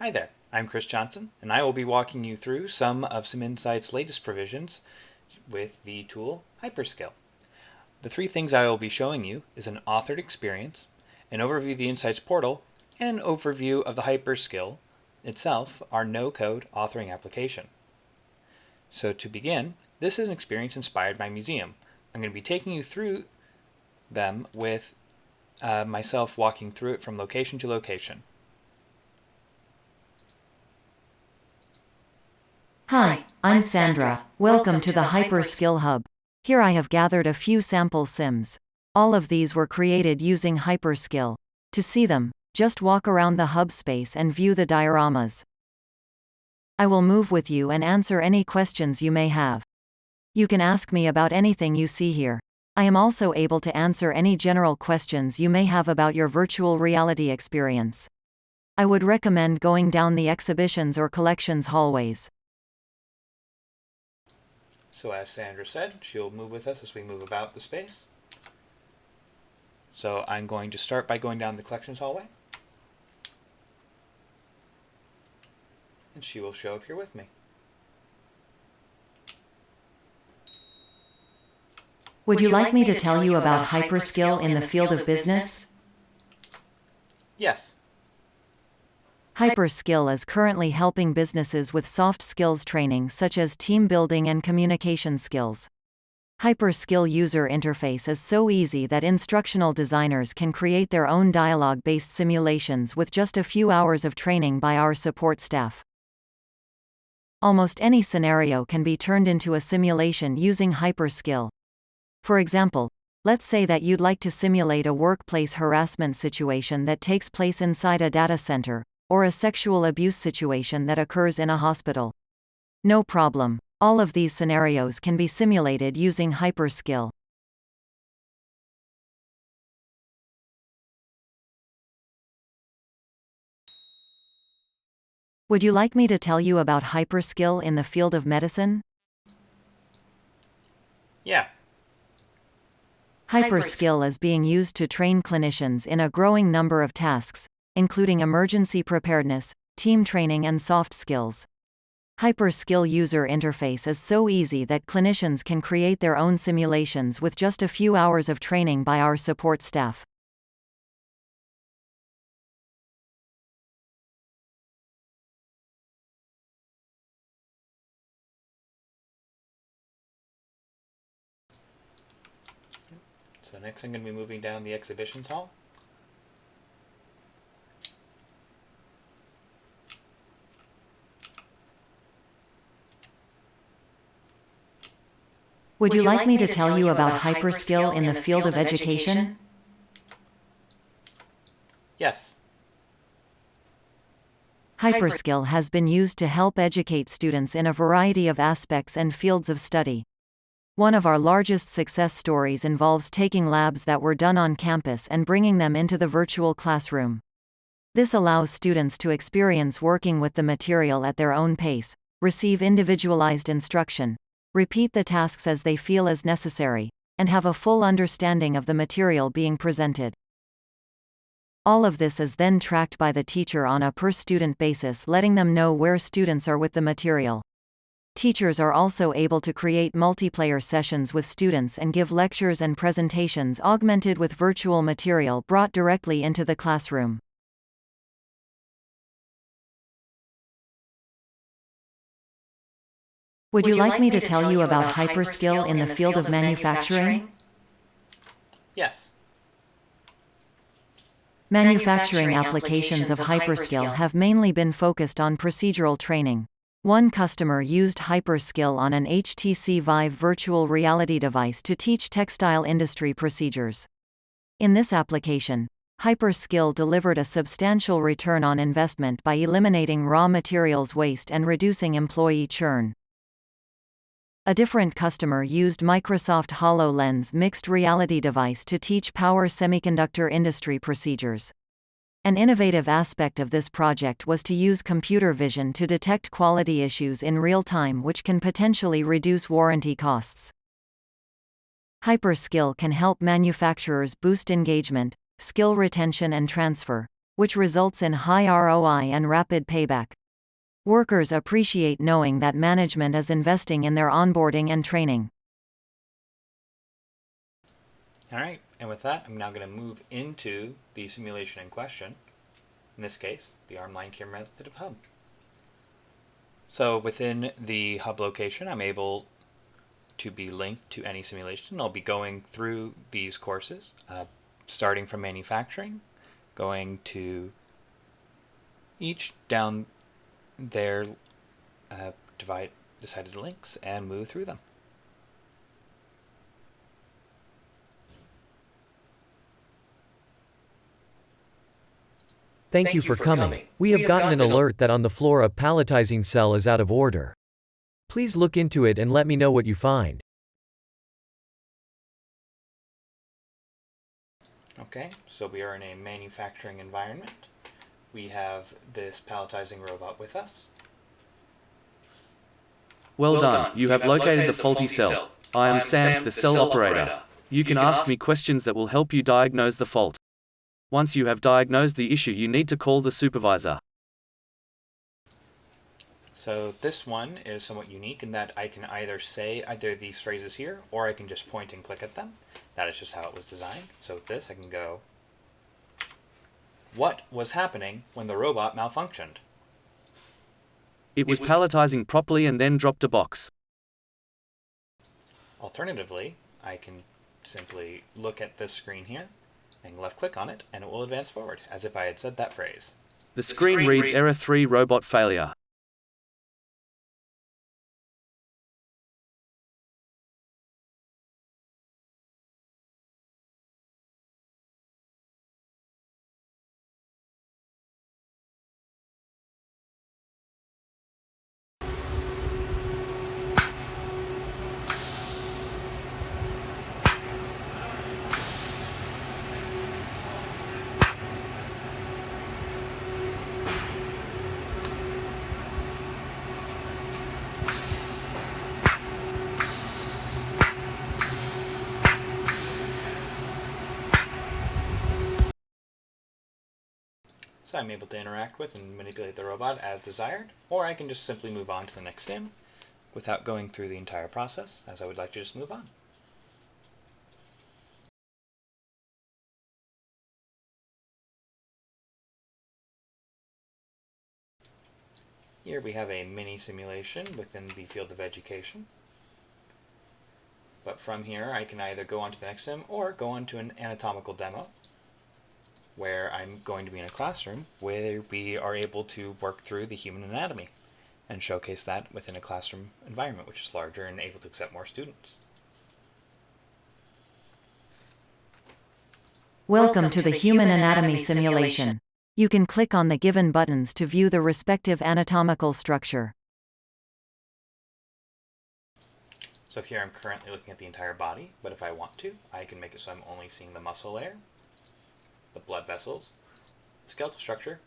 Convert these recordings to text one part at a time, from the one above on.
Hi there, I'm Chris Johnson, and I will be walking you through some of SimInsight's latest provisions with the tool Hyperskill. The three things I will be showing you is an authored experience, an overview of the Insights portal, and an overview of the Hyperskill itself, our no-code authoring application. So to begin, this is an experience inspired by Museum. I'm going to be taking you through them with myself walking through it from location to location. Hi, I'm Sandra. Welcome to the Hyperskill Hub. Here I have gathered a few sample sims. All of these were created using Hyperskill. To see them, just walk around the hub space and view the dioramas. I will move with you and answer any questions you may have. You can ask me about anything you see here. I am also able to answer any general questions you may have about your virtual reality experience. I would recommend going down the exhibitions or collections hallways. So as Sandra said, she'll move with us as we move about the space. So I'm going to start by going down the collections hallway. And she will show up here with me. Would you like me to tell you about Hyperskill in the field of business? Yes. Hyperskill is currently helping businesses with soft skills training such as team building and communication skills. Hyperskill user interface is so easy that instructional designers can create their own dialogue-based simulations with just a few hours of training by our support staff. Almost any scenario can be turned into a simulation using Hyperskill. For example, let's say that you'd like to simulate a workplace harassment situation that takes place inside a data center, or a sexual abuse situation that occurs in a hospital. No problem. All of these scenarios can be simulated using Hyperskill. Would you like me to tell you about Hyperskill in the field of medicine? Yeah. Hyperskill is being used to train clinicians in a growing number of tasks, including emergency preparedness, team training and soft skills. Hyperskill user interface is so easy that clinicians can create their own simulations with just a few hours of training by our support staff. So next I'm going to be moving down the exhibitions hall. Would you like me to tell you about Hyperskill in the field of education? Yes. Hyperskill has been used to help educate students in a variety of aspects and fields of study. One of our largest success stories involves taking labs that were done on campus and bringing them into the virtual classroom. This allows students to experience working with the material at their own pace, receive individualized instruction, repeat the tasks as they feel as necessary, and have a full understanding of the material being presented. All of this is then tracked by the teacher on a per-student basis, letting them know where students are with the material. Teachers are also able to create multiplayer sessions with students and give lectures and presentations augmented with virtual material brought directly into the classroom. Would you like me to tell you about Hyperskill in the field of manufacturing? Yes. Manufacturing applications of Hyperskill have mainly been focused on procedural training. One customer used Hyperskill on an HTC Vive virtual reality device to teach textile industry procedures. In this application, Hyperskill delivered a substantial return on investment by eliminating raw materials waste and reducing employee churn. A different customer used Microsoft HoloLens mixed reality device to teach power semiconductor industry procedures. An innovative aspect of this project was to use computer vision to detect quality issues in real time, which can potentially reduce warranty costs. Hyperskill can help manufacturers boost engagement, skill retention and transfer, which results in high ROI and rapid payback. Workers appreciate knowing that management is investing in their onboarding and training. All right, and with that, I'm now going to move into the simulation in question, in this case, the arm line camera method of hub. So within the hub location, I'm able to be linked to any simulation. I'll be going through these courses, starting from manufacturing, going to each down their decided links and move through them. Thank you for coming. We have gotten an alert that on the floor a palletizing cell is out of order. Please look into it and let me know what you find. Okay, so we are in a manufacturing environment. We have this palletizing robot with us. Well done, you have located the faulty cell. I am Sam, the cell operator. You can ask me questions that will help you diagnose the fault. Once you have diagnosed the issue, you need to call the supervisor. So this one is somewhat unique in that I can either say either these phrases here, or I can just point and click at them. That is just how it was designed. So with this, I can go, what was happening when the robot malfunctioned? It was palletizing properly and then dropped a box. Alternatively, I can simply look at this screen here and left click on it, and it will advance forward, as if I had said that phrase. The screen reads Error 3 Robot Failure. So I'm able to interact with and manipulate the robot as desired, or I can just simply move on to the next sim without going through the entire process, as I would like to just move on. Here we have a mini simulation within the field of education. But from here I can either go on to the next sim or go on to an anatomical demo, where I'm going to be in a classroom where we are able to work through the human anatomy and showcase that within a classroom environment, which is larger and able to accept more students. Welcome to the Human Anatomy simulation. You can click on the given buttons to view the respective anatomical structure. So here I'm currently looking at the entire body, but if I want to, I can make it so I'm only seeing the muscle layer, the blood vessels, the skeletal structure,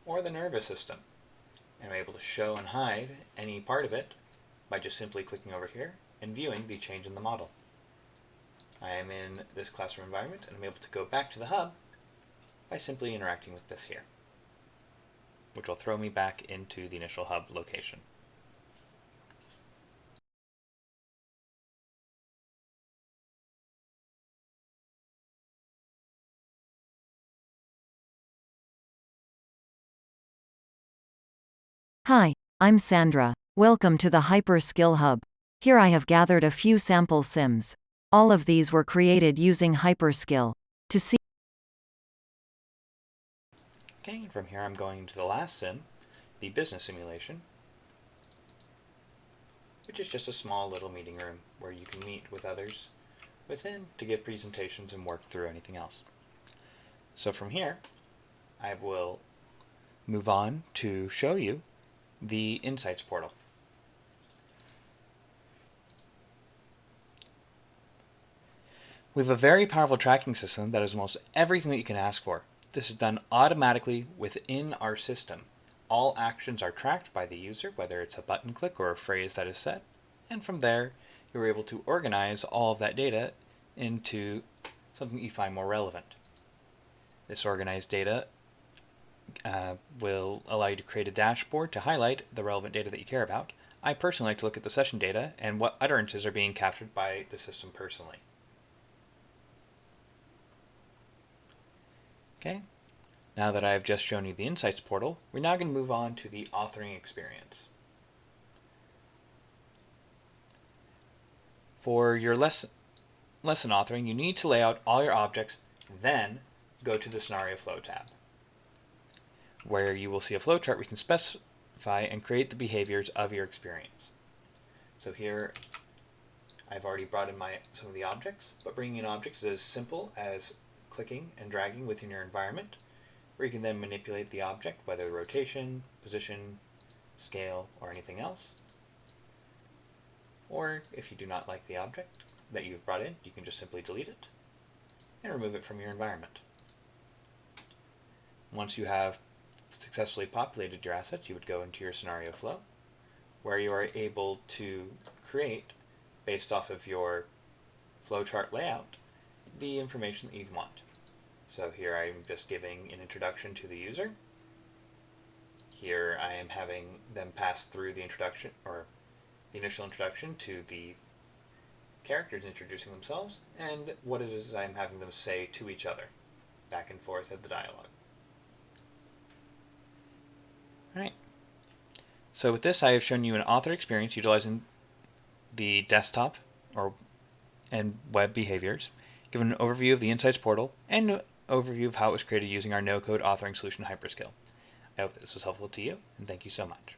or the nervous system. And I'm able to show and hide any part of it by just simply clicking over here and viewing the change in the model. I am in this classroom environment, and I'm able to go back to the hub by simply interacting with this here, which will throw me back into the initial hub location. Hi, I'm Sandra. Welcome to the Hyper Skill Hub. Here I have gathered a few sample sims. All of these were created using Hyperskill. To see Okay, and from here I'm going to the last sim, the business simulation, which is just a small little meeting room where you can meet with others within to give presentations and work through anything else. So from here, I will move on to show you the Insights portal. We have a very powerful tracking system that is almost everything that you can ask for. This is done automatically within our system. All actions are tracked by the user, whether it's a button click or a phrase that is set, and from there you're able to organize all of that data into something you find more relevant. This organized data will allow you to create a dashboard to highlight the relevant data that you care about. I personally like to look at the session data and what utterances are being captured by the system personally. Okay, now that I've just shown you the Insights portal, we're now going to move on to the authoring experience. For your lesson authoring, you need to lay out all your objects, then go to the Scenario Flow tab, where you will see a flowchart where you can specify and create the behaviors of your experience. So here I've already brought in some of the objects, but bringing in objects is as simple as clicking and dragging within your environment, where you can then manipulate the object, whether rotation, position, scale, or anything else. Or if you do not like the object that you've brought in, you can just simply delete it and remove it from your environment. Once you have successfully populated your assets, you would go into your scenario flow, where you are able to create, based off of your flowchart layout, the information that you'd want. So here I'm just giving an introduction to the user. Here I am having them pass through the introduction, or the initial introduction to the characters introducing themselves, and what it is I'm having them say to each other, back and forth at the dialogue. Alright, so with this I have shown you an author experience utilizing the desktop and web behaviors, given an overview of the Insights portal, and an overview of how it was created using our no-code authoring solution Hyperscale. I hope that this was helpful to you, and thank you so much.